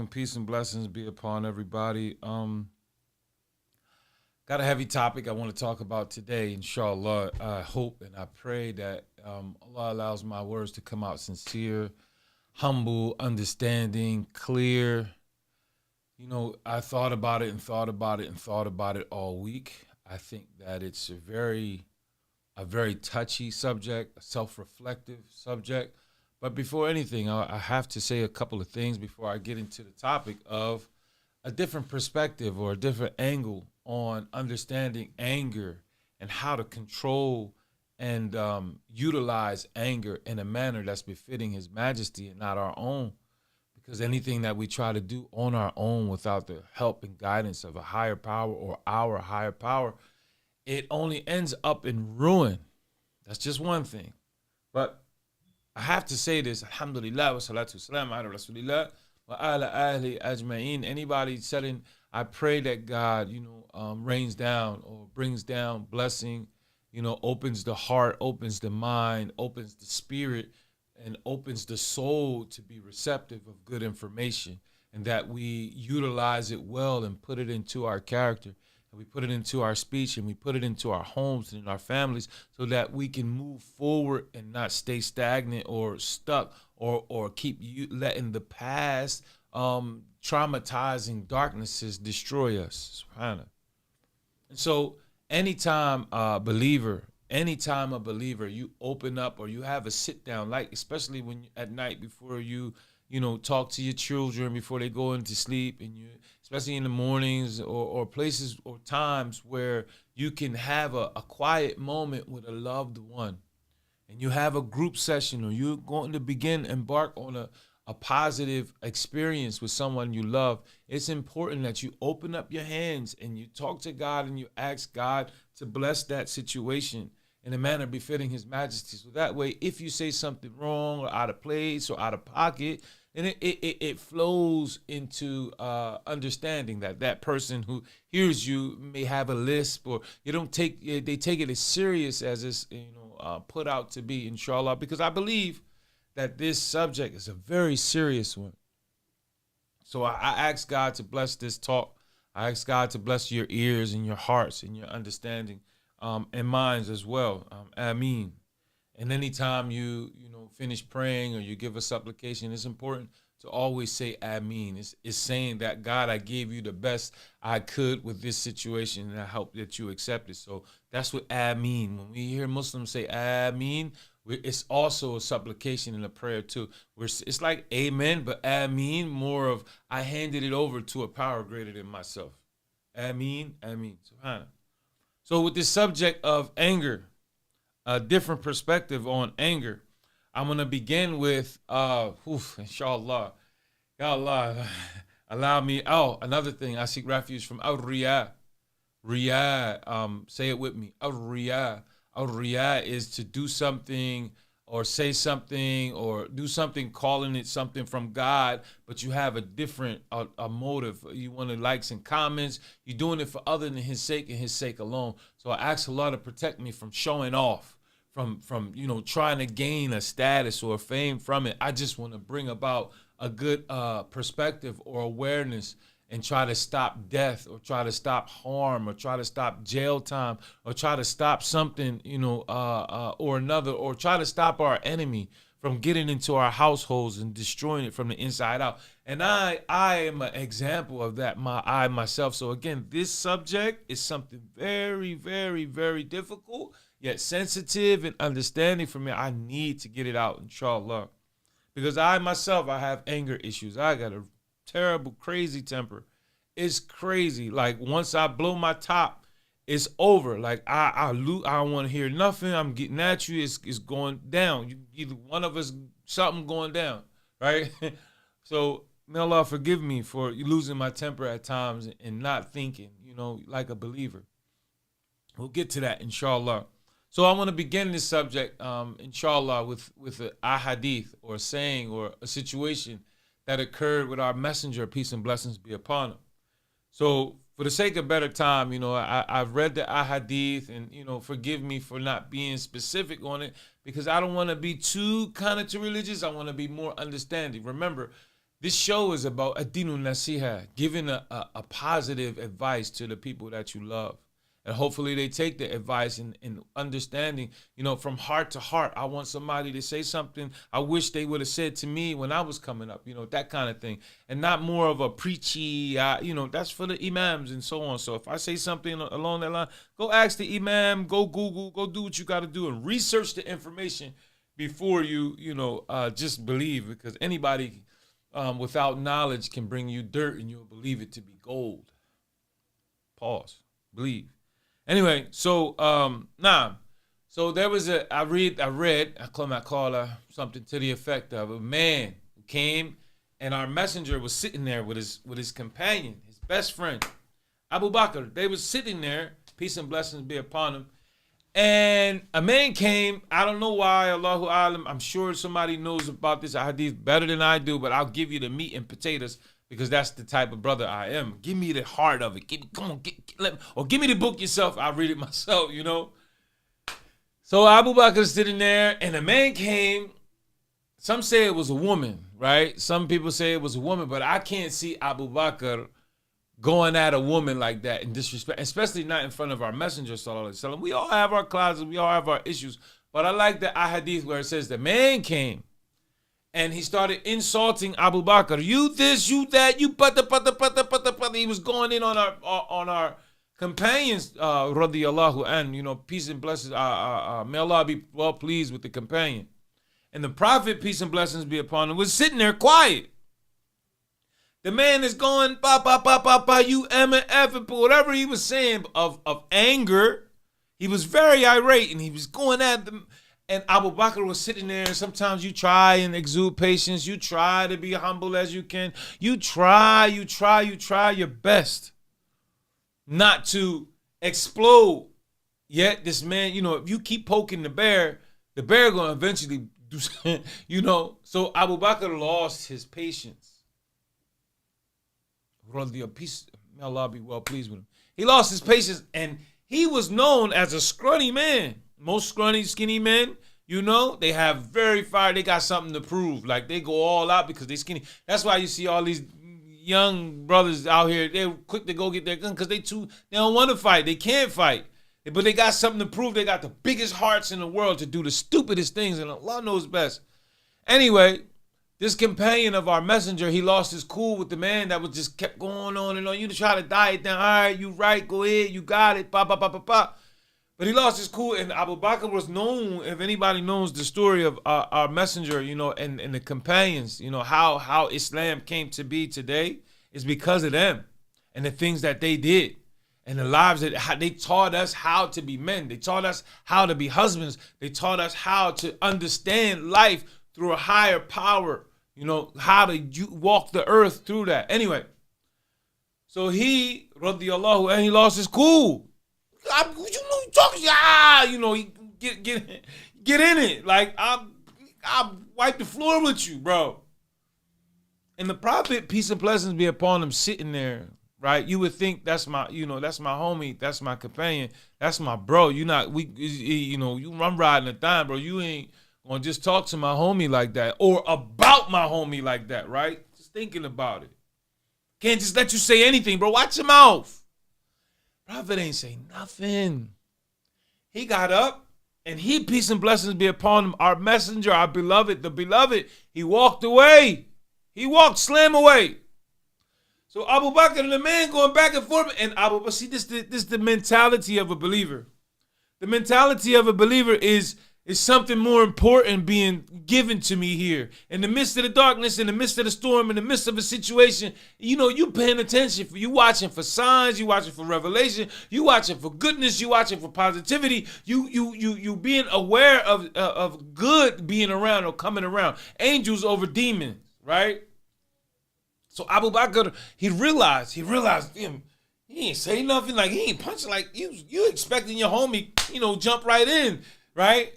peace and blessings be upon everybody. Got a heavy topic I want to talk about today, inshallah. I hope and I pray that Allah allows my words to come out sincere, humble, understanding, clear. I thought about it and thought about it and thought about it all week. I think that it's a very touchy subject, a self-reflective subject. But before anything, I have to say a couple of things before I get into the topic of a different perspective or a different angle on understanding anger and how to control and utilize anger in a manner that's befitting His Majesty and not our own. Because anything that we try to do on our own without the help and guidance of a higher power or our higher power, it only ends up in ruin. That's just one thing. But I have to say this, alhamdulillah, wa salatu wasalam ala rasulillah, wa ala ahli ajma'in. Anybody saying, I pray that God, rains down or brings down blessing, opens the heart, opens the mind, opens the spirit, and opens the soul to be receptive of good information, and that we utilize it well and put it into our character, and we put it into our speech, and we put it into our homes and in our families, so that we can move forward and not stay stagnant or stuck or keep letting the past traumatizing darknesses destroy us. Subhanallah. And so anytime a believer you open up or you have a sit down, like especially when at night before you talk to your children before they go into sleep, and you especially in the mornings or places or times where you can have a quiet moment with a loved one, and you have a group session, or you're going to embark on a positive experience with someone you love, it's important that you open up your hands and you talk to God and you ask God to bless that situation in a manner befitting His Majesty. So that way, if you say something wrong or out of place or out of pocket, then it flows into understanding that that person who hears you may have a lisp, or they take it as serious as it's put out to be, inshallah, because I believe that this subject is a very serious one. So I ask God to bless this talk. I ask God to bless your ears and your hearts and your understanding, and minds as well. Ameen. And anytime you finish praying or you give a supplication, it's important to always say Ameen. It's saying that, God, I gave you the best I could with this situation, and I hope that you accept it. So that's what Ameen. When we hear Muslims say Ameen, it's also a supplication and a prayer too. It's like Amen, but Ameen, more of I handed it over to a power greater than myself. Ameen, Ameen. Subhanallah. So with this subject of anger, a different perspective on anger, I'm going to begin with, inshallah. Ya Allah, allow me. Oh, another thing, I seek refuge from al-Riyah. Riyah, say it with me. Al-Riyah. Al-Riyah is to do something or say something or do something, calling it something from God, but you have a different a motive. You want likes and comments. You're doing it for other than His sake and His sake alone. So I ask Allah to protect me from showing off, from trying to gain a status or fame from it. I just want to bring about a good perspective or awareness, and try to stop death, or try to stop harm, or try to stop jail time, or try to stop something, or another, or try to stop our enemy from getting into our households and destroying it from the inside out. And I am an example of that, myself. So again, this subject is something very, very, very difficult, yet sensitive and understanding for me. I need to get it out, inshallah. Because I myself, I have anger issues. I got a terrible, crazy temper. It's crazy. Like once I blow my top, it's over. Like I don't want to hear nothing. I'm getting at you. It's going down. Either one of us, something going down, right? So may Allah forgive me for losing my temper at times and not thinking, like a believer. We'll get to that, inshallah. So I want to begin this subject, inshallah, with a ahadith, or a saying, or a situation that occurred with our messenger, peace and blessings be upon him. So for the sake of better time, I've read the ahadith, and, forgive me for not being specific on it, because I don't want to be too kind of too religious. I want to be more understanding. Remember, This show is about adinu nasiha, giving a positive advice to the people that you love. And hopefully they take the advice and understanding, from heart to heart. I want somebody to say something I wish they would have said to me when I was coming up, that kind of thing. And not more of a preachy, that's for the imams and so on. So if I say something along that line, go ask the imam, go Google, go do what you got to do and research the information before you, just believe. Because anybody without knowledge can bring you dirt and you'll believe it to be gold. Pause. Believe. Anyway, so so there was I call something to the effect of a man who came, and our messenger was sitting there with his companion, his best friend, Abu Bakr. They was sitting there, peace and blessings be upon him. And a man came, I don't know why, Allahu Alam, I'm sure somebody knows about this hadith better than I do, but I'll give you the meat and potatoes because that's the type of brother I am. Give me the heart of it. Give me the book yourself. I'll read it myself, So Abu Bakr is sitting there, and a man came. Some say it was a woman, right? Some people say it was a woman, but I can't see Abu Bakr going at a woman like that in disrespect, especially not in front of our messenger, sallallahu alaihi wasallam. We all have our closets, we all have our issues, but I like the ahadith where it says the man came and he started insulting Abu Bakr. You this, you that, you pata. He was going in on our companions, radiyallahu an, peace and blessings. May Allah be well pleased with the companion. And the Prophet, peace and blessings be upon him, was sitting there quiet. The man is going, you M and F, and whatever he was saying of anger. He was very irate and he was going at them. And Abu Bakr was sitting there, and sometimes you try and exude patience. You try to be humble as you can. You try your best not to explode. Yet this man, if you keep poking the bear gonna eventually do something, So Abu Bakr lost his patience. Peace, may Allah be well pleased with him. He lost his patience, and he was known as a scrawny man. Most scrawny, skinny men, they have very fire. They got something to prove. Like, they go all out because they skinny. That's why you see all these young brothers out here. They're quick to go get their gun because they don't want to fight. They can't fight. But they got something to prove. They got the biggest hearts in the world to do the stupidest things, and Allah knows best. Anyway, this companion of our messenger, he lost his cool with the man that was just kept going on and on. You to try to die it down. All right, you right, go ahead, you got it, But he lost his cool, and Abu Bakr was known, if anybody knows the story of our messenger, and the companions, how Islam came to be today is because of them and the things that they did and the lives that they taught us how to be men. They taught us how to be husbands. They taught us how to understand life through a higher power, how to walk the earth through that. Anyway, so he, radiyallahu anhu, he lost his cool. You talking, get in it. Like, I'll wipe the floor with you, bro. And the Prophet, peace and blessings be upon him, sitting there, right? You would think that's my homie, that's my companion, that's my bro. You run riding a dime, bro. You ain't gonna just talk to my homie like that or about my homie like that, right? Just thinking about it. Can't just let you say anything, bro. Watch your mouth. Prophet ain't say nothing. He got up and he, peace and blessings be upon him, our messenger, our beloved, the beloved, he walked away. He walked slam away. So Abu Bakr and the man going back and forth, and Abu Bakr, see, this the mentality of a believer. The mentality of a believer is something more important being given to me here. In the midst of the darkness, in the midst of the storm, in the midst of a situation, you paying attention. You watching for signs, you watching for revelation, you watching for goodness, you watching for positivity, you being aware of good being around or coming around. Angels over demons, right? So Abu Bakr, he realized him. He ain't say nothing, like he ain't punching, like you expecting your homie, jump right in, right?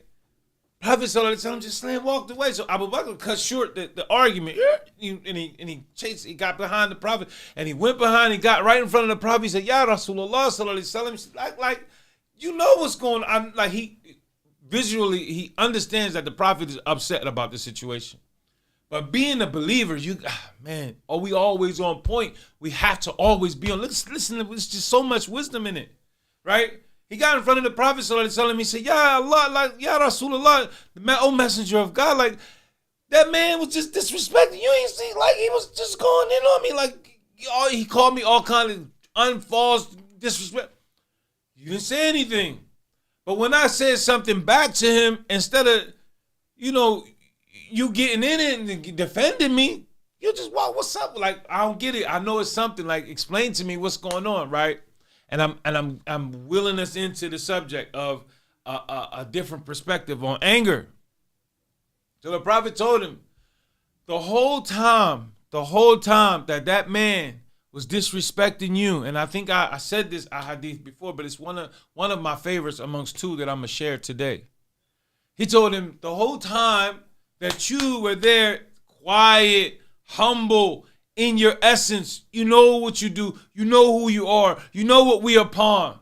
Prophet sallallahu alaihi wasallam just walked away. So Abu Bakr cut short the argument, and he chased. He got behind the Prophet, and he went behind. He got right in front of the Prophet. He said, "Ya Rasulullah sallallahu alaihi wasallam." Like you know what's going on. Like he understands that the Prophet is upset about the situation, But being a believer, man, are we always on point? We have to always be on. Listen, there's just so much wisdom in it, right? He got in front of the Prophet telling me, he said, "Ya Allah, like, Ya Rasulullah, the messenger of God, like, that man was just disrespecting you. Ain't see, like, he was just going in on me, like, he called me all kind of unfalse disrespect. You didn't say anything. But when I said something back to him, instead of, you getting in it and defending me, you just, what's up? Like, I don't get it. I know it's something. Like, explain to me what's going on, right? And I'm wheeling us into the subject of a different perspective on anger. So the Prophet told him, the whole time that man was disrespecting you, and I think I said this hadith before, but it's one of my favorites amongst two that I'm gonna share today. He told him, the whole time that you were there, quiet, humble, in your essence, you know what you do, you know who you are, you know what we are upon.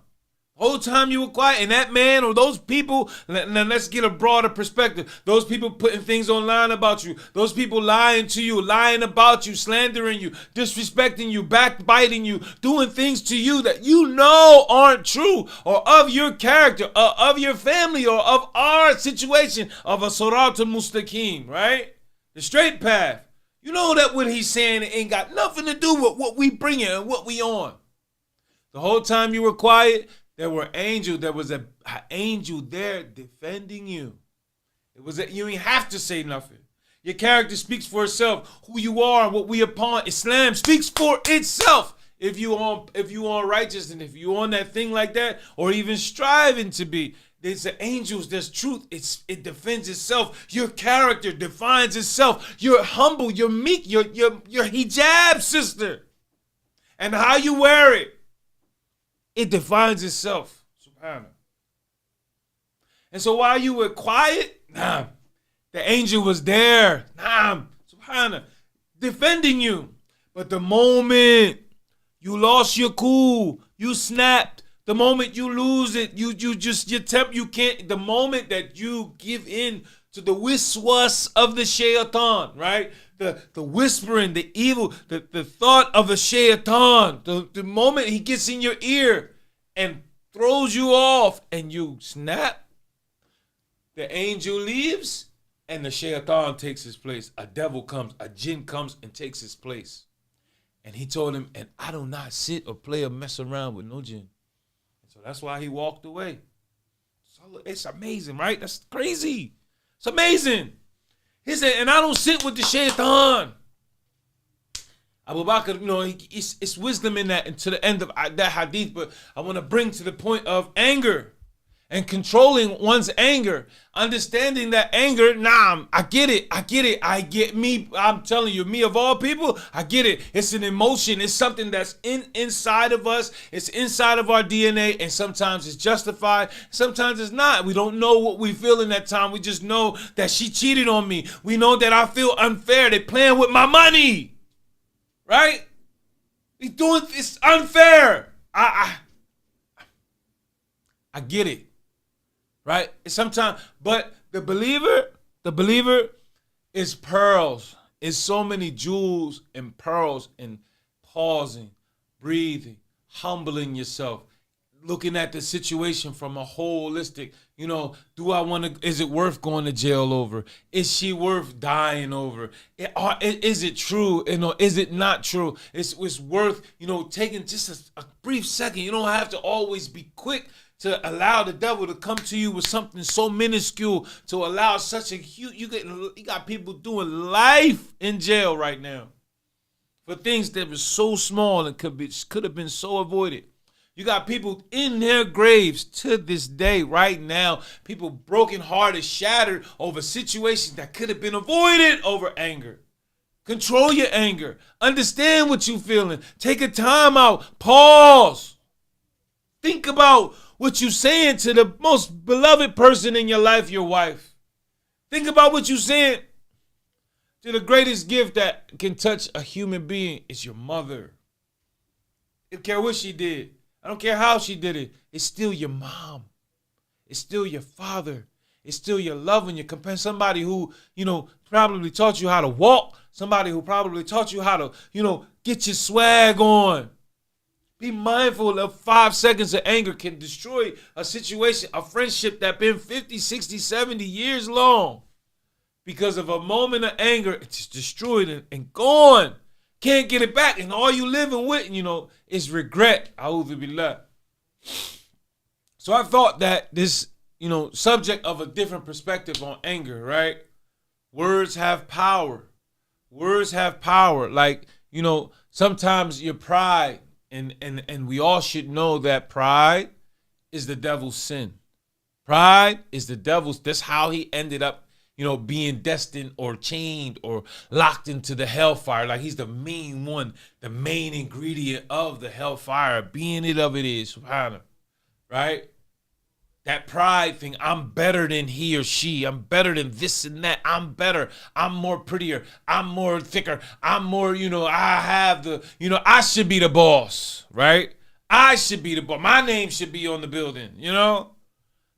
The whole time you were quiet, and that man or those people, now let's get a broader perspective. Those people putting things online about you, those people lying to you, lying about you, slandering you, disrespecting you, backbiting you, doing things to you that you know aren't true, or of your character, or of your family, or of our situation, of a Siratul Mustaqim, right? The straight path. You know that what he's saying ain't got nothing to do with what we bringing and what we on. The whole time you were quiet, there was an angel there defending you. You ain't have to say nothing. Your character speaks for itself. Who you are, what we upon. Islam speaks for itself. If you on righteous, and if you on that thing like that, or even striving to be, there's the angels, there's truth. It defends itself. Your character defines itself. You're humble, you're meek, you're hijab, sister. And how you wear it, it defines itself. Subhanallah. And so while you were quiet, the angel was there. Subhanallah. Defending you. But the moment you lost your cool, you snapped. The moment you lose it, the moment that you give in to the wiswas of the shaitan, right? The whispering, the evil, the thought of the shaitan, the moment he gets in your ear and throws you off and you snap, the angel leaves and the shaitan takes his place. A devil comes, a jinn comes and takes his place. And he told him, and I do not sit or play or mess around with no jinn. So that's why he walked away. So it's amazing, right? That's crazy. It's amazing. He said, and I don't sit with the shaitan. Abu Bakr, it's wisdom in that, and to the end of that hadith, but I want to bring to the point of anger and controlling one's anger. Understanding that anger, I get it. I'm telling you, me of all people, I get it. It's an emotion. It's something that's inside of us. It's inside of our DNA, and sometimes it's justified. Sometimes it's not. We don't know what we feel in that time. We just know that she cheated on me. We know that I feel unfair. They playing with my money, right? It's unfair. I get it. Right? Sometimes, but the believer is pearls. It's so many jewels and pearls in pausing, breathing, humbling yourself, looking at the situation from a holistic, is it worth going to jail over? Is she worth dying over? Is it true? Is it not true? It's worth, taking just a brief second. You don't have to always be quick to allow the devil to come to you with something so minuscule, to allow such a huge, you got people doing life in jail right now for things that were so small and could have been so avoided. You got people in their graves to this day, right now, people brokenhearted, shattered over situations that could have been avoided over anger. Control your anger. Understand what you're feeling. Take a time out. Pause. Think about what you're saying to the most beloved person in your life, your wife. Think about what you're saying to the greatest gift that can touch a human being. It's your mother. I don't care what she did. I don't care how she did it. It's still your mom. It's still your father. It's still your love when you compare somebody who, probably taught you how to walk, somebody who probably taught you how to, get your swag on. Be mindful of 5 seconds of anger can destroy a situation, a friendship that been 50, 60, 70 years long. Because of a moment of anger, it's destroyed and gone. Can't get it back. And all you living with, is regret. A'udhu billah. So I thought that this, subject of a different perspective on anger, right? Words have power. Words have power. Like, sometimes your pride, and we all should know that pride is the devil's sin. Pride is the devil's. That's how he ended up, being destined or chained or locked into the hellfire. Like he's the main one, the main ingredient of the hellfire. Being it of it is, subhanAllah, right? That pride thing, I'm better than he or she. I'm better than this and that. I'm better. I'm more prettier. I'm more thicker. I'm more, I have the, I should be the boss, right? I should be the boss. My name should be on the building,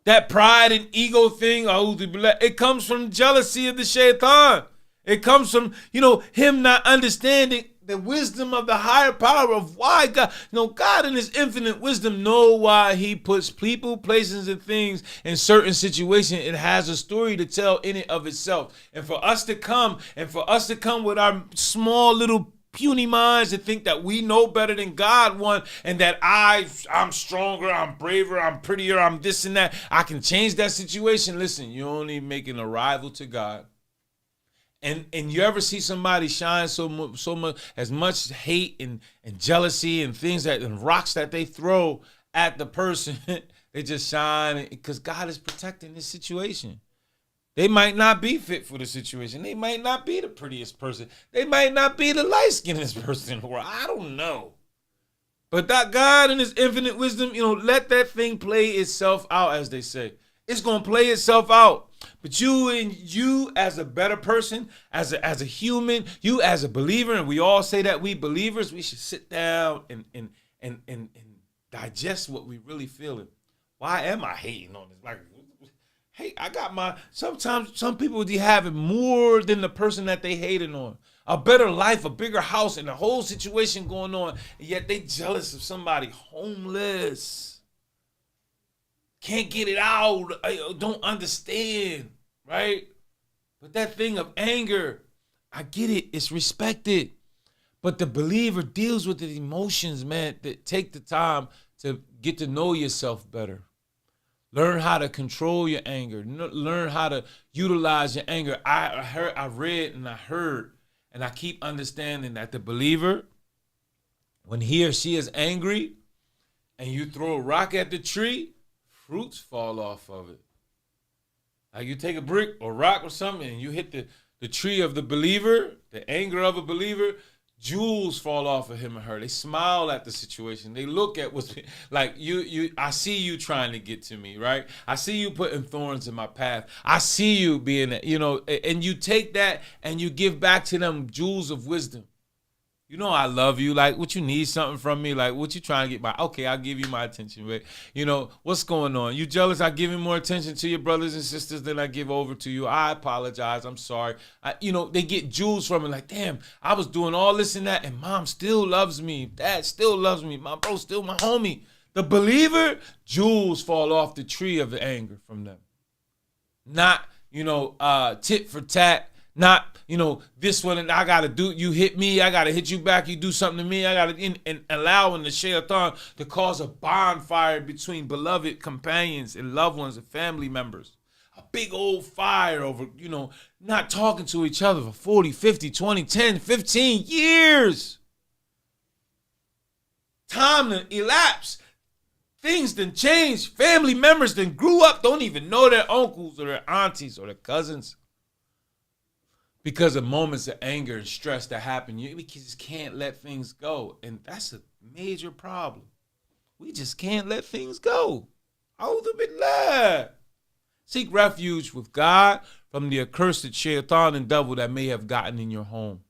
That pride and ego thing, it comes from jealousy of the shaitan. It comes from, him not understanding the wisdom of the higher power of why God, God in his infinite wisdom know why he puts people, places, and things in certain situations. It has a story to tell in it of itself. And for us to come with our small little puny minds to think that we know better than God one, and that I'm stronger, I'm braver, I'm prettier, I'm this and that, I can change that situation. Listen, you're only making a rival to God. And you ever see somebody shine so much, as much hate and jealousy and things and rocks that they throw at the person, they just shine because God is protecting this situation. They might not be fit for the situation. They might not be the prettiest person. They might not be the light-skinned person in the world. I don't know. But that God in his infinite wisdom, let that thing play itself out, as they say. It's going to play itself out. But you as a better person, as a human, you as a believer, and we all say that we believers, we should sit down and digest what we really feeling. Why am I hating on this? Like, hey, sometimes some people be having more than the person that they hating on. A better life, a bigger house, and a whole situation going on, and yet they jealous of somebody homeless. Can't get it out, don't understand, right? But that thing of anger, I get it, it's respected. But the believer deals with the emotions, man. That take the time to get to know yourself better. Learn how to control your anger. Learn how to utilize your anger. I read and I heard, and I keep understanding that the believer, when he or she is angry, and you throw a rock at the tree, fruits fall off of it. Like you take a brick or rock or something and you hit the tree of the believer, the anger of a believer, jewels fall off of him or her. They smile at the situation. They look at what's like I see you trying to get to me, right? I see you putting thorns in my path. I see you being, and you take that and you give back to them jewels of wisdom. I love you. Like, what you need something from me? Like, what you trying to get okay, I'll give you my attention, right? What's going on? You jealous? I give you more attention to your brothers and sisters than I give over to you. I apologize. I'm sorry. They get jewels from it. Like, damn, I was doing all this and that, and mom still loves me. Dad still loves me. My bro still my homie. The believer, jewels fall off the tree of the anger from them. Not, tit for tat. Not, this one and I got to do, you hit me, I got to hit you back, you do something to me, I got to, and allowing the shaitan to cause a bonfire between beloved companions and loved ones and family members. A big old fire over, not talking to each other for 40, 50, 20, 10, 15 years. Time to elapse. Things done changed. Family members done grew up, don't even know their uncles or their aunties or their cousins. Because of moments of anger and stress that happen, we just can't let things go. And that's a major problem. We just can't let things go. A'udhu billah. Seek refuge with God from the accursed shaitan and devil that may have gotten in your home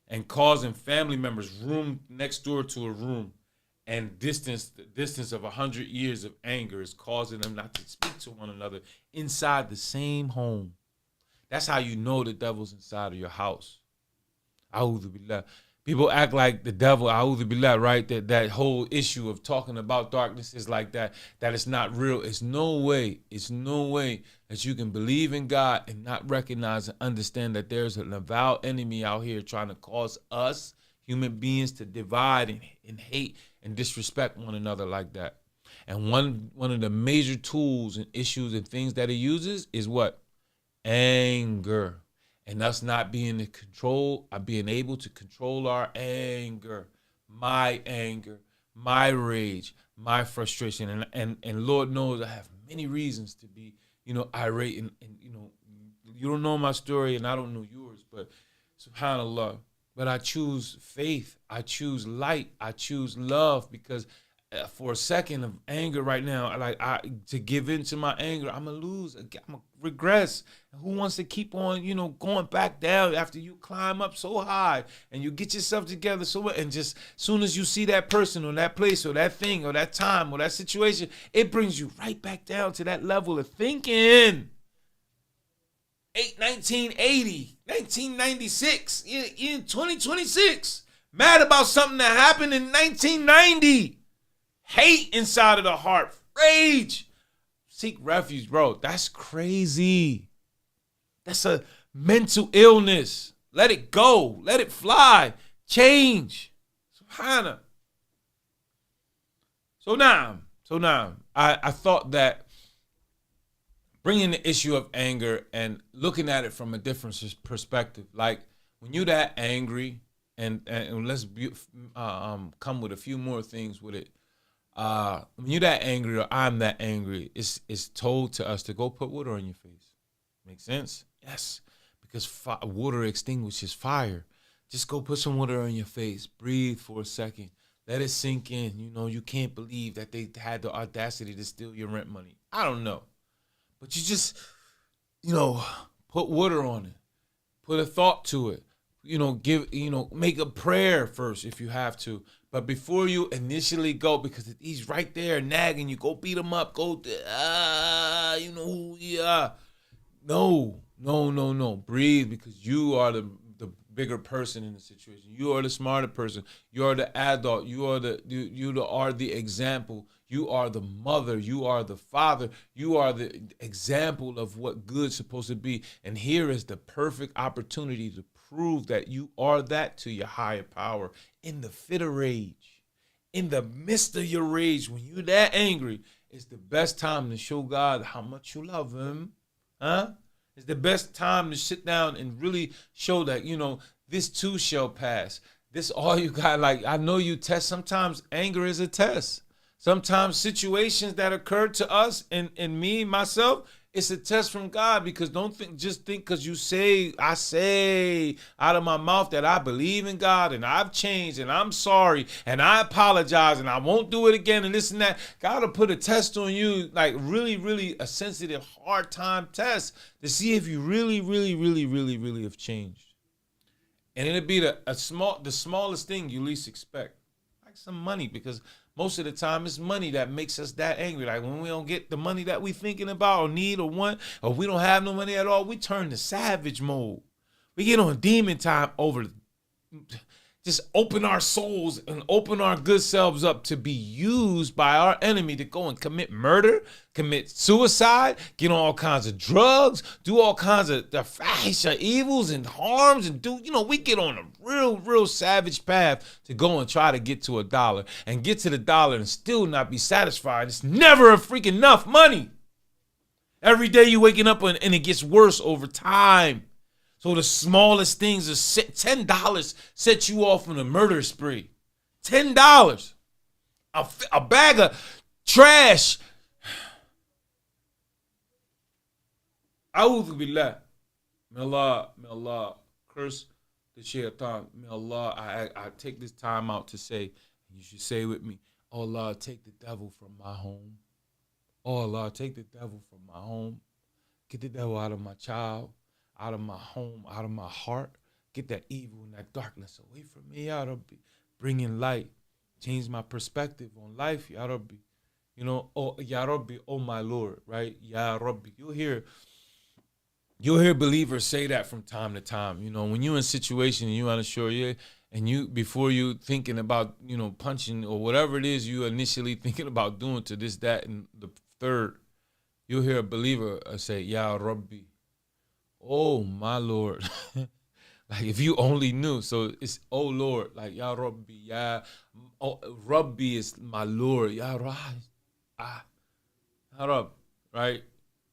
and causing family members room next door to a room And the distance of 100 years of anger is causing them not to speak to one another inside the same home. That's how you know the devil's inside of your house. A'udhu billah. People act like the devil, a'udhu billah, right? That whole issue of talking about darkness is like that it's not real. It's no way that you can believe in God and not recognize and understand that there's an avowed enemy out here trying to cause us, human beings, to divide and hate and disrespect one another like that. And one of the major tools and issues and things that it uses is what? Anger. And us not being in control, being able to control our anger, my rage, my frustration. And Lord knows I have many reasons to be, irate. And you don't know my story and I don't know yours, but subhanAllah. But I choose faith. I choose light. I choose love, because for a second of anger right now, to give in to my anger, I'm going to lose. I'm going to regress. Who wants to keep on, going back down after you climb up so high and you get yourself together so much, and just soon as you see that person or that place or that thing or that time or that situation, it brings you right back down to that level of thinking. 1980, 1996, in 2026, mad about something that happened in 1990. Hate inside of the heart, rage. Seek refuge, bro. That's crazy. That's a mental illness. Let it go. Let it fly. Change. Subhana. So now, I thought that bringing the issue of anger and looking at it from a different perspective, like when you're that angry, and let's come with a few more things with it. When you're that angry or I'm that angry, it's told to us to go put water on your face. Make sense? Yes, because water extinguishes fire. Just go put some water on your face. Breathe for a second. Let it sink in. You can't believe that they had the audacity to steal your rent money. I don't know. But you just, put water on it. Put a thought to it. Make a prayer first if you have to. But before you initially go, because he's right there nagging you, go beat him up. Go, No. Breathe, because you are the bigger person in the situation. You are the smarter person. You are the adult. You are the example. You are the mother. You are the father. You are the example of what good's supposed to be. And here is the perfect opportunity to prove that you are that to your higher power in the fit of rage. In the midst of your rage, when you're that angry, it's the best time to show God how much you love him. It's the best time to sit down and really show that, this too shall pass. This all you got. Like, I know you test. Sometimes anger is a test. Sometimes situations that occur to us and me, myself, it's a test from God, because don't think because I say out of my mouth that I believe in God and I've changed and I'm sorry and I apologize and I won't do it again and this and that. God will put a test on you, like really, really a sensitive, hard time test to see if you really, really, really, really, really have changed. And it'll be the smallest thing you least expect, like some money, because most of the time, it's money that makes us that angry. Like when we don't get the money that we thinking about or need or want, or we don't have no money at all, we turn to savage mode. We get on demon time over just open our souls and open our good selves up to be used by our enemy to go and commit murder, commit suicide, get on all kinds of drugs, do all kinds of the evils and harms, and we get on a real savage path to go and try to get to $1 and get to the dollar and still not be satisfied. It's never a freaking enough money. Every day you waking up and it gets worse over time. So the smallest things are $10 set you off on a murder spree. $10. A bag of trash. A'udhu billah. May Allah curse the shaitan. May Allah, I take this time out to say, and you should say with me, oh Allah, take the devil from my home. Oh Allah, take the devil from my home. Get the devil out of my child, out of my home, out of my heart. Get that evil and that darkness away from me. Out of bringing light, Change my perspective on life, Ya Rabbi. You know, oh Ya Rabbi, oh my Lord, right? Ya Rabbi. You'll hear believers say that from time to time. You know, when you're in a situation and you're unsure, yeah, and you before you thinking about, you know, punching or whatever it is you initially thinking about doing to this, that, and the third, you'll hear a believer say, Ya Rabbi, oh my Lord. Like if you only knew. So it's oh Lord, like Ya Rabbi, Ya Rabbi is my Lord, Ya Rabbi, Ya Rabbi, right?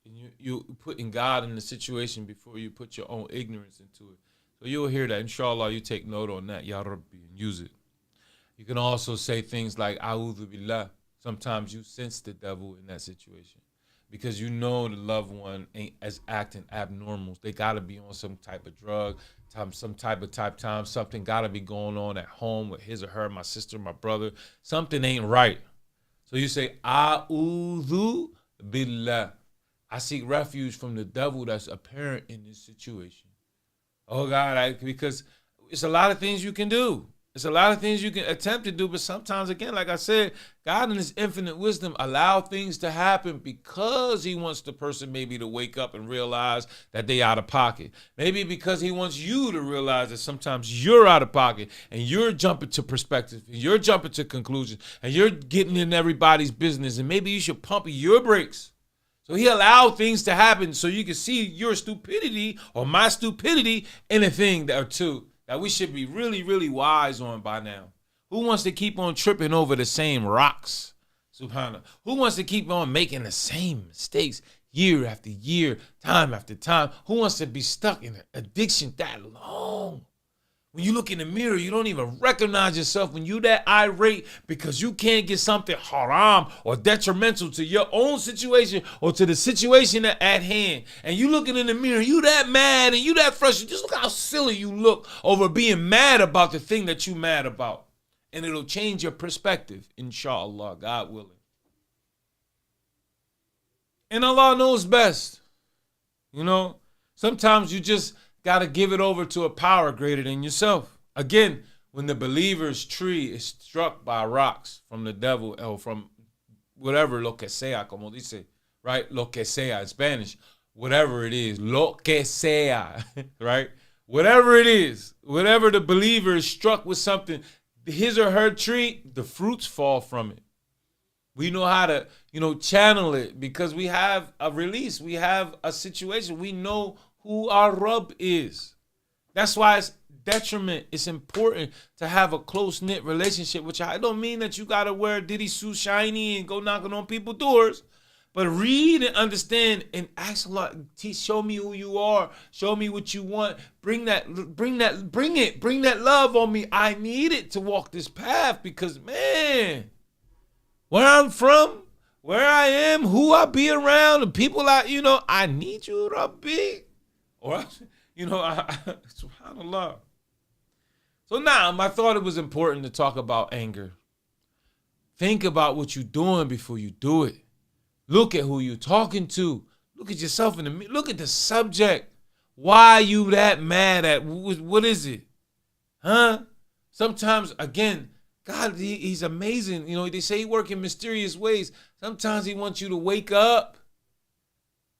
And you putting God in the situation before you put your own ignorance into it. So you'll hear that. Inshallah, you take note on that, Ya Rabbi, and use it. You can also say things like A'udhu Billah. Sometimes you sense the devil in that situation because you know the loved one ain't as acting abnormal. They got to be on some type of drug, some type of time. Something got to be going on at home with his or her, my sister, my brother. Something ain't right. So you say A'udhu Billah. I seek refuge from the devil that's apparent in this situation. Oh God, because it's a lot of things you can do. It's a lot of things you can attempt to do, but sometimes, again, like I said, God in his infinite wisdom allow things to happen because he wants the person maybe to wake up and realize that they out of pocket. Maybe because he wants you to realize that sometimes you're out of pocket and you're jumping to perspective, and you're jumping to conclusions, and you're getting in everybody's business, and maybe you should pump your brakes. So he allowed things to happen so you can see your stupidity or my stupidity in a thing or two that we should be really, really wise on by now. Who wants to keep on tripping over the same rocks? Subhanallah. Who wants to keep on making the same mistakes year after year, time after time? Who wants to be stuck in an addiction that long? When you look in the mirror, you don't even recognize yourself when you that irate because you can't get something haram or detrimental to your own situation or to the situation at hand. And you looking in the mirror, you that mad and you that frustrated. Just look how silly you look over being mad about the thing that you mad about. And it'll change your perspective, inshallah, God willing. And Allah knows best. You know, sometimes you just got to give it over to a power greater than yourself. Again, when the believer's tree is struck by rocks from the devil or from whatever, lo que sea, como dice, right? Lo que sea in Spanish, whatever it is, lo que sea, right? Whatever it is, whatever the believer is struck with something, his or her tree, the fruits fall from it. We know how to, channel it because we have a release. We have a situation. We know who our Rabb is. That's why it's detriment. It's important to have a close-knit relationship, which I don't mean that you got to wear Diddy suit shiny and go knocking on people's doors, but read and understand and ask Allah, show me who you are. Show me what you want. Bring that love on me. I need it to walk this path because, man, where I'm from, where I am, who I be around, the people I need you, Rabbi. Or, subhanallah. So now, I thought it was important to talk about anger. Think about what you're doing before you do it. Look at who you're talking to. Look at yourself in the mirror. Look at the subject. Why are you that mad at? What is it? Huh? Sometimes, again, God, he's amazing. They say he works in mysterious ways. Sometimes he wants you to wake up.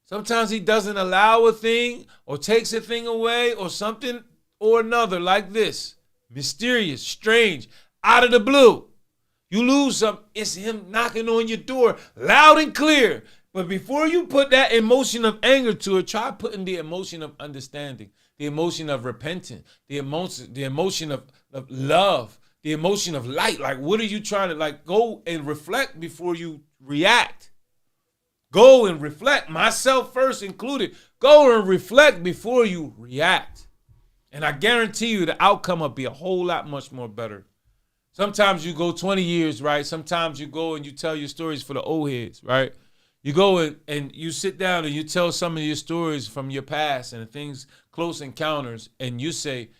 Sometimes he doesn't allow a thing or takes a thing away or something or another like this. Mysterious, strange, out of the blue. You lose something, it's him knocking on your door loud and clear. But before you put that emotion of anger to it, try putting the emotion of understanding, the emotion of repenting, the emotion of love, the emotion of light. Like, what are you trying to, go and reflect before you react? Go and reflect, myself first included. Go and reflect before you react. And I guarantee you the outcome will be a whole lot much more better. Sometimes you go 20 years, right? Sometimes you go and you tell your stories for the old heads, right? You go and you sit down and you tell some of your stories from your past and things, close encounters, and you say,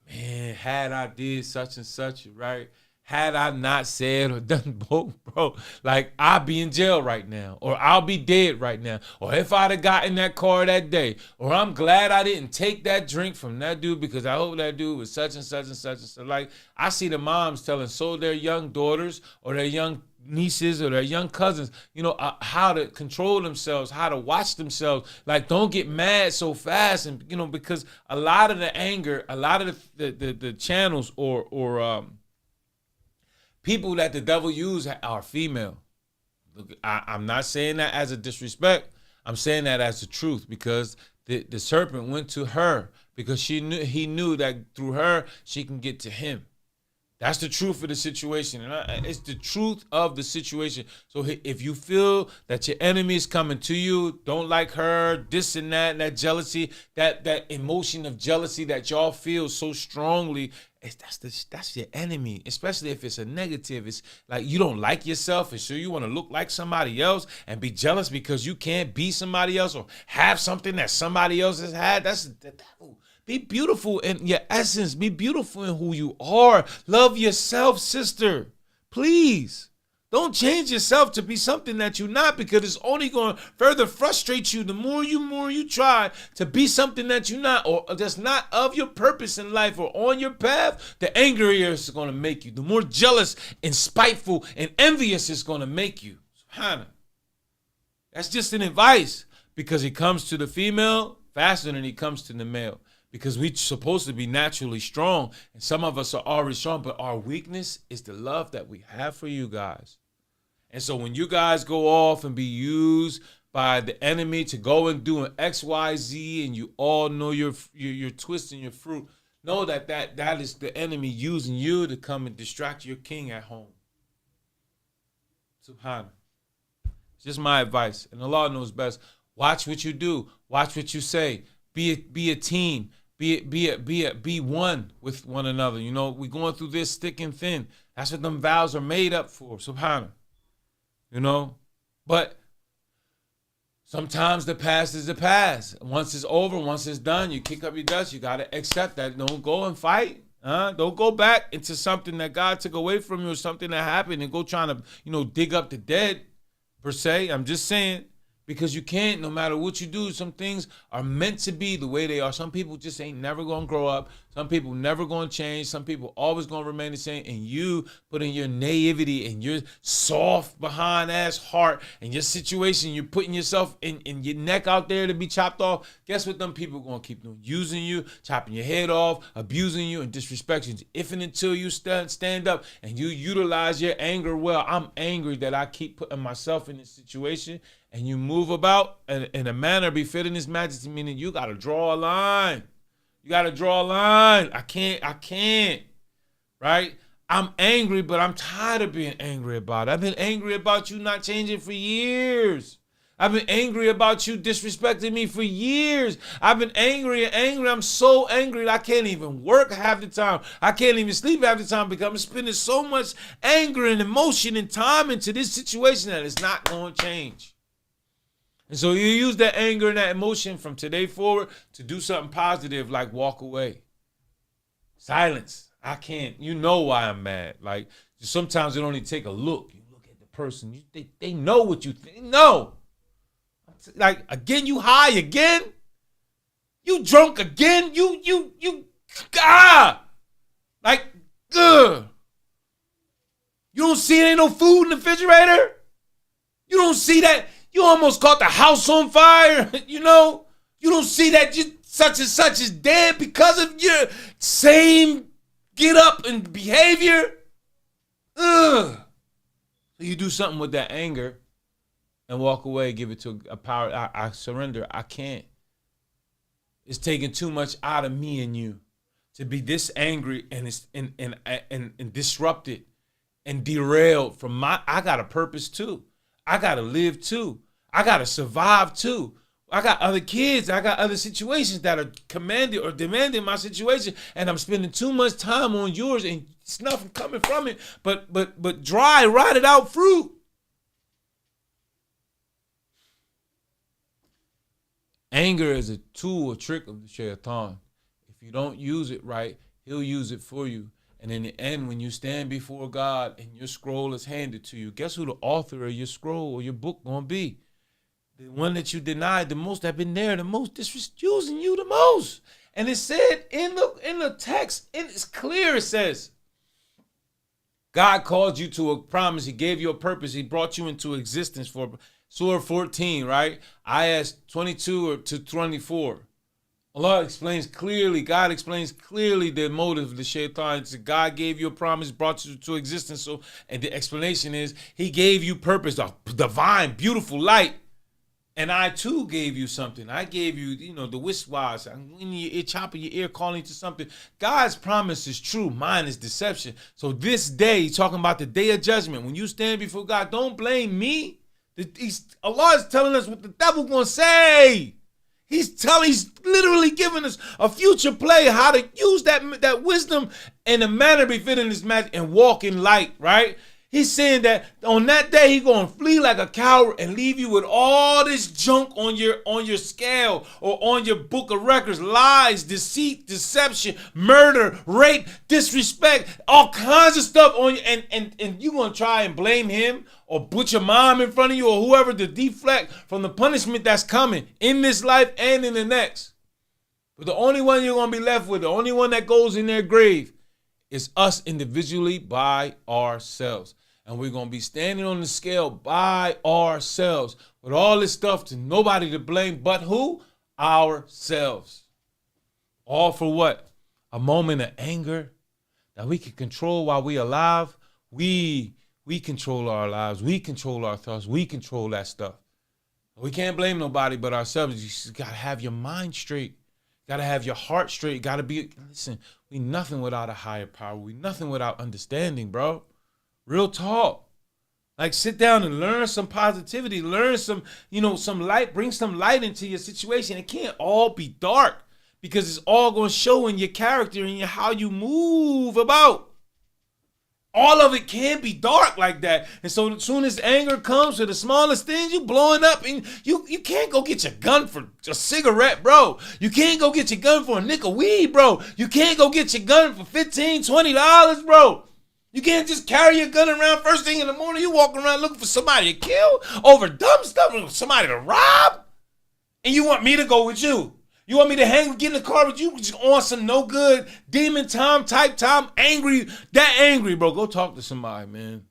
man, had I did such and such, right? had I not said or done both, bro, like I'll be in jail right now, or I'll be dead right now, or if I'd have got in that car that day, or I'm glad I didn't take that drink from that dude because I hope that dude was such and such and such and such. Like I see the moms telling their young daughters or their young nieces or their young cousins, how to control themselves, how to watch themselves. Like, don't get mad so fast, and because a lot of the anger, a lot of the channels or people that the devil use are female. Look, I'm not saying that as a disrespect. I'm saying that as the truth, because the serpent went to her because he knew that through her she can get to him. That's the truth of the situation. And it's the truth of the situation. So if you feel that your enemy is coming to you, don't like her, this and that jealousy, that emotion of jealousy that y'all feel so strongly, that's your enemy, especially if it's a negative. It's like you don't like yourself, and so you want to look like somebody else and be jealous because you can't be somebody else or have something that somebody else has had. That's the devil. Be beautiful in your essence. Be beautiful in who you are. Love yourself, sister. Please. Don't change yourself to be something that you're not, because it's only going to further frustrate you. The more you try to be something that you're not, or that's not of your purpose in life or on your path, the angrier it's going to make you. The more jealous and spiteful and envious it's going to make you. Subhanallah. That's just an advice, because he comes to the female faster than he comes to the male. Because we're supposed to be naturally strong, and some of us are already strong, but our weakness is the love that we have for you guys. And so when you guys go off and be used by the enemy to go and do an XYZ, and you all know you're twisting your fruit, know that is the enemy using you to come and distract your king at home. Subhanallah. It's just my advice, and Allah knows best. Watch what you do. Watch what you say. Be a team. Be one with one another. We're going through this thick and thin. That's what them vows are made up for. Subhanallah. But sometimes the past is the past. Once it's over, once it's done, you kick up your dust. You got to accept that. Don't go and fight. Don't go back into something that God took away from you or something that happened and go trying to, dig up the dead, per se. I'm just saying. Because you can't, no matter what you do, some things are meant to be the way they are. Some people just ain't never going to grow up. Some people never going to change. Some people always going to remain the same. And you put in your naivety and your soft behind ass heart and your situation, you're putting yourself in your neck out there to be chopped off. Guess what them people going to keep doing? Using you, chopping your head off, abusing you, and disrespecting you. If and until you stand up and you utilize your anger well. I'm angry that I keep putting myself in this situation. And you move about in a manner befitting his majesty, meaning you got to draw a line. You got to draw a line. I can't, right? I'm angry, but I'm tired of being angry about it. I've been angry about you not changing for years. I've been angry about you disrespecting me for years. I've been angry. I'm so angry that I can't even work half the time. I can't even sleep half the time because I'm spending so much anger and emotion and time into this situation that it's not going to change. And so you use that anger and that emotion from today forward to do something positive, like walk away. Silence. I can't. You know why I'm mad. Like, sometimes it only take a look. You look at the person. They know what you think. No. Like, again, you high again? You drunk again? Like, ugh. You don't see it ain't no food in the refrigerator? You don't see that? You almost caught the house on fire, You don't see that such and such is dead because of your same get up and behavior. Ugh. So you do something with that anger and walk away, give it to a power. I surrender. I can't. It's taking too much out of me and you to be this angry and disrupted and derailed from I got a purpose too. I got to live too. I got to survive too. I got other kids. I got other situations that are commanded or demanding my situation. And I'm spending too much time on yours and it's nothing coming from it but dry, rotted out fruit. Anger is a tool, a trick of the shaitan. If you don't use it right, he'll use it for you. And in the end, when you stand before God and your scroll is handed to you, guess who the author of your scroll or your book gonna be? The one that you denied the most, that been there the most, using you the most. And it said in the text, it's clear. It says, God called you to a promise. He gave you a purpose. He brought you into existence for Surah 14, right? Ayahs 22 to 24. Allah explains clearly, God explains clearly the motive of the shaitan. It's God gave you a promise, brought you to existence. So, and the explanation is he gave you purpose, a divine, beautiful light. And I too gave you something. I gave you, the wiswas. In your ear, chopping your ear, calling to something. God's promise is true. Mine is deception. So this day, talking about the day of judgment, when you stand before God, don't blame me. Allah is telling us what the devil gonna say. He's literally giving us a future play, how to use that wisdom in a manner befitting his magic and walk in light, right? He's saying that on that day, he's going to flee like a coward and leave you with all this junk on your scale or on your book of records. Lies, deceit, deception, murder, rape, disrespect, all kinds of stuff on you. And you're going to try and blame him or put your mom in front of you or whoever to deflect from the punishment that's coming in this life and in the next. But the only one you're going to be left with, the only one that goes in their grave, is us individually by ourselves. And we're going to be standing on the scale by ourselves with all this stuff to nobody to blame but who? Ourselves. All for what? A moment of anger that we can control while we're alive. We control our lives. We control our thoughts. We control that stuff. We can't blame nobody but ourselves. You just got to have your mind straight. Got to have your heart straight. Got to be, listen, we nothing without a higher power. We nothing without understanding, bro. Real talk. Like, sit down and learn some positivity. Learn some light. Bring some light into your situation. It can't all be dark because it's all going to show in your character and how you move about. All of it can't be dark like that. And so as soon as anger comes to the smallest things, you blowing up. And you can't go get your gun for a cigarette, bro. You can't go get your gun for a nick of weed, bro. You can't go get your gun for $15, $20, bro. You can't just carry your gun around first thing in the morning. You walk around looking for somebody to kill over dumb stuff, somebody to rob. And you want me to go with you. You want me to get in the car with you just on some no good demon time, angry, that angry, bro. Go talk to somebody, man.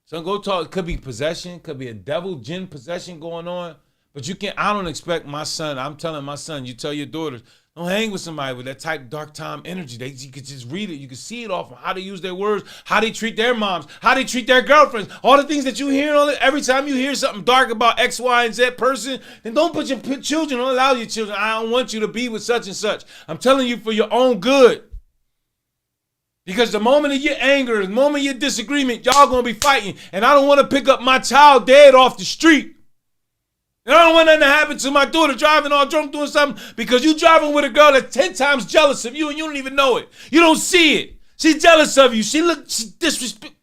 So go talk. It could be possession. Could be a devil, jinn possession going on. But I don't expect my son. I'm telling my son, you tell your daughters, don't hang with somebody with that type dark time energy. You could just read it. You can see it off of how they use their words, how they treat their moms, how they treat their girlfriends. All the things that you hear on it. Every time you hear something dark about X, Y, and Z person, then don't put your children, don't allow your children. I don't want you to be with such and such. I'm telling you for your own good. Because the moment of your anger, the moment of your disagreement, y'all going to be fighting. And I don't want to pick up my child dead off the street. And I don't want nothing to happen to my daughter driving all drunk doing something because you driving with a girl that's 10 times jealous of you and you don't even know it. You don't see it. She's jealous of you. She disrespect,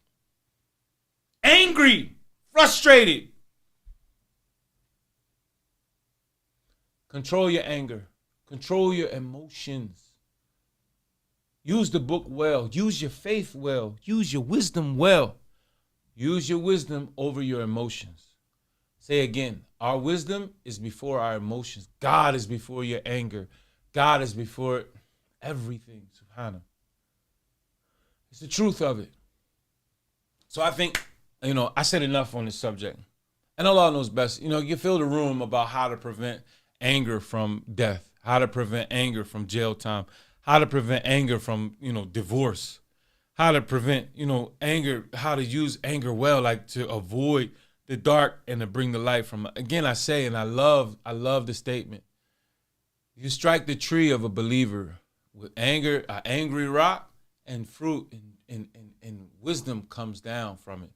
angry, frustrated. Control your anger. Control your emotions. Use the book well. Use your faith well. Use your wisdom well. Use your wisdom over your emotions. Say again, our wisdom is before our emotions. God is before your anger. God is before everything, subhanahu. It's the truth of it. So I think, I said enough on this subject. And Allah knows best. You fill the room about how to prevent anger from death, how to prevent anger from jail time, how to prevent anger from, divorce, how to prevent, anger, how to use anger well, like to avoid the dark and to bring the light from. Again, I say, and I love the statement. You strike the tree of a believer with anger, an angry rock, and fruit and wisdom comes down from it.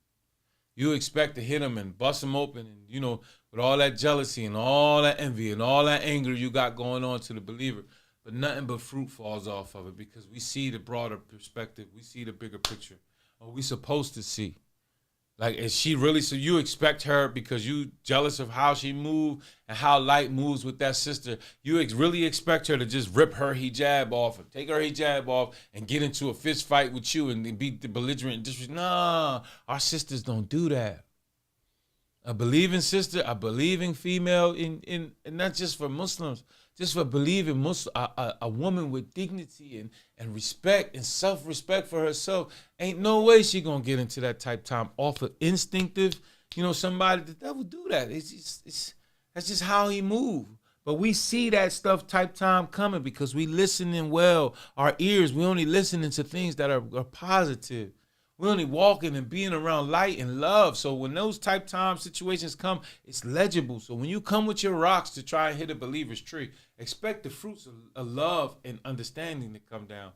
You expect to hit him and bust him open and, with all that jealousy and all that envy and all that anger you got going on to the believer. But nothing but fruit falls off of it because we see the broader perspective. We see the bigger picture. Or we supposed to see. Like, is she really, so you expect her because you jealous of how she moved and how Light moves with that sister, you really expect her to just rip her hijab off, or take her hijab off and get into a fist fight with you and be the belligerent and disrespect? Nah, our sisters don't do that. A believing sister, a believing female, in and not just for Muslims, just for believing a woman with dignity and respect and self-respect for herself. Ain't no way she gonna get into that type time off of instinctive, somebody that would do that. That's just how he moved. But we see that stuff type time coming because we listening well. Our ears, we only listening to things that are positive. We're only walking and being around light and love. So when those type time situations come, it's legible. So when you come with your rocks to try and hit a believer's tree, expect the fruits of love and understanding to come down,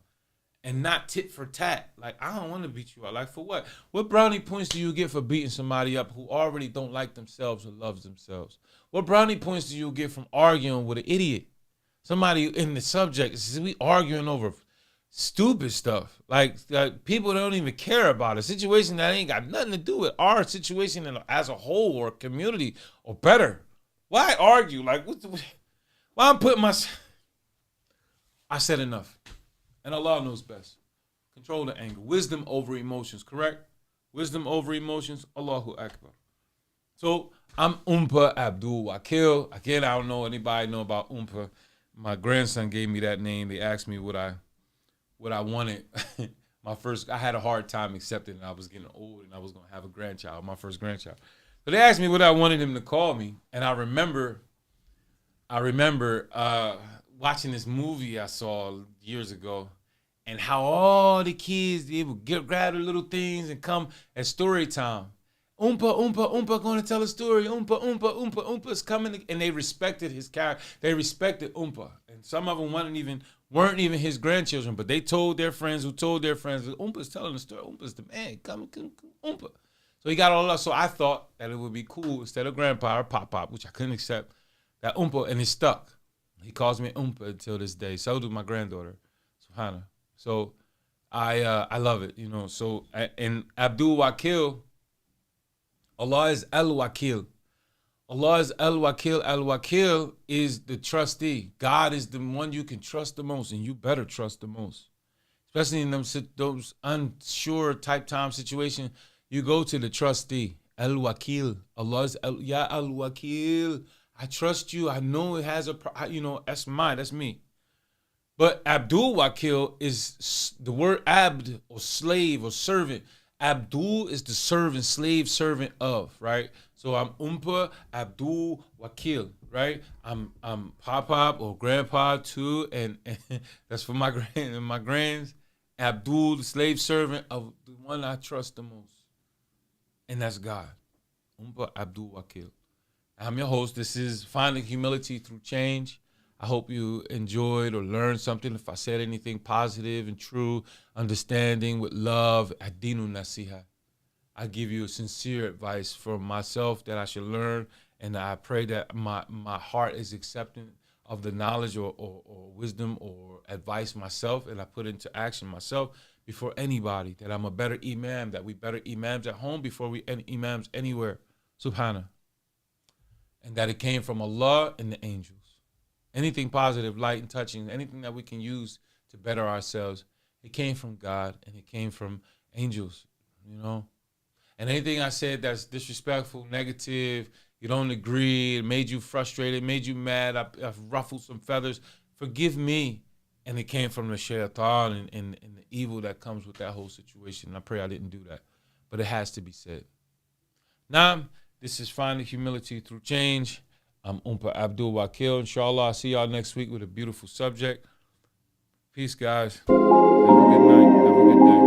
and not tit for tat. Like, I don't want to beat you up. Like, for what? What brownie points do you get for beating somebody up who already don't like themselves or loves themselves? What brownie points do you get from arguing with an idiot? Somebody in the subject, we arguing over stupid stuff. Like people don't even care about a situation that ain't got nothing to do with our situation as a whole or community or better. Why argue? Like, why I'm putting I said enough. And Allah knows best. Control the anger. Wisdom over emotions, correct? Wisdom over emotions. Allahu Akbar. So I'm Umpa Abdul Wakil. Again, I don't know anybody know about Umpa. My grandson gave me that name. They asked me what I wanted. I had a hard time accepting it. I was getting old and I was going to have a grandchild, my first grandchild. So they asked me what I wanted him to call me. And I remember watching this movie I saw years ago, and how all the kids, they would grab their little things and come at story time. Oompa going to tell a story. Oompa's coming. And they respected his character. They respected Oompa. And some of them weren't even his grandchildren, but they told their friends who told their friends, Oompa's telling the story. Oompa's the man. Come, Oompa. So he got all that. So I thought that it would be cool, instead of grandpa or pop, which I couldn't accept, that Oompa, and it stuck. He calls me Oompa until this day. So do my granddaughter, Subhana. So I love it, So, and Abdul Wakil, Allah is Al-Wakil. Allah is Al-Wakil. Al-Wakil is the trustee. God is the one you can trust the most, and you better trust the most. Especially in those unsure type time situation, you go to the trustee. Al-Wakil. Allah is Ya Al-Wakil. I trust you. I know it has that's mine. That's me. But Abdul Wakil is the word abd, or slave or servant. Abdul is the servant, slave, servant of, right? So I'm Oompa Abdul Wakil, right? I'm Pop or Grandpa too, and that's for my grands. Abdul, the slave servant of the one I trust the most, and that's God. Oompa Abdul Wakil. I'm your host. This is Finding Humility Through Change. I hope you enjoyed or learned something. If I said anything positive and true, understanding with love, adinu nasiha. I give you sincere advice for myself that I should learn, and I pray that my heart is accepting of the knowledge or wisdom or advice myself, and I put into action myself before anybody, that I'm a better imam, that we better imams at home before we imams anywhere. Subhana. And that it came from Allah and the angels. Anything positive, light, and touching, anything that we can use to better ourselves, it came from God and it came from angels, And anything I said that's disrespectful, negative, you don't agree, it made you frustrated, made you mad, I've ruffled some feathers, forgive me. And it came from the shaitan and the evil that comes with that whole situation. I pray I didn't do that, but it has to be said. Now, this is Finding Humility Through Change. I'm Oompa Abdul Wakil. Inshallah, I'll see y'all next week with a beautiful subject. Peace, guys. Have a good night. Have a good day.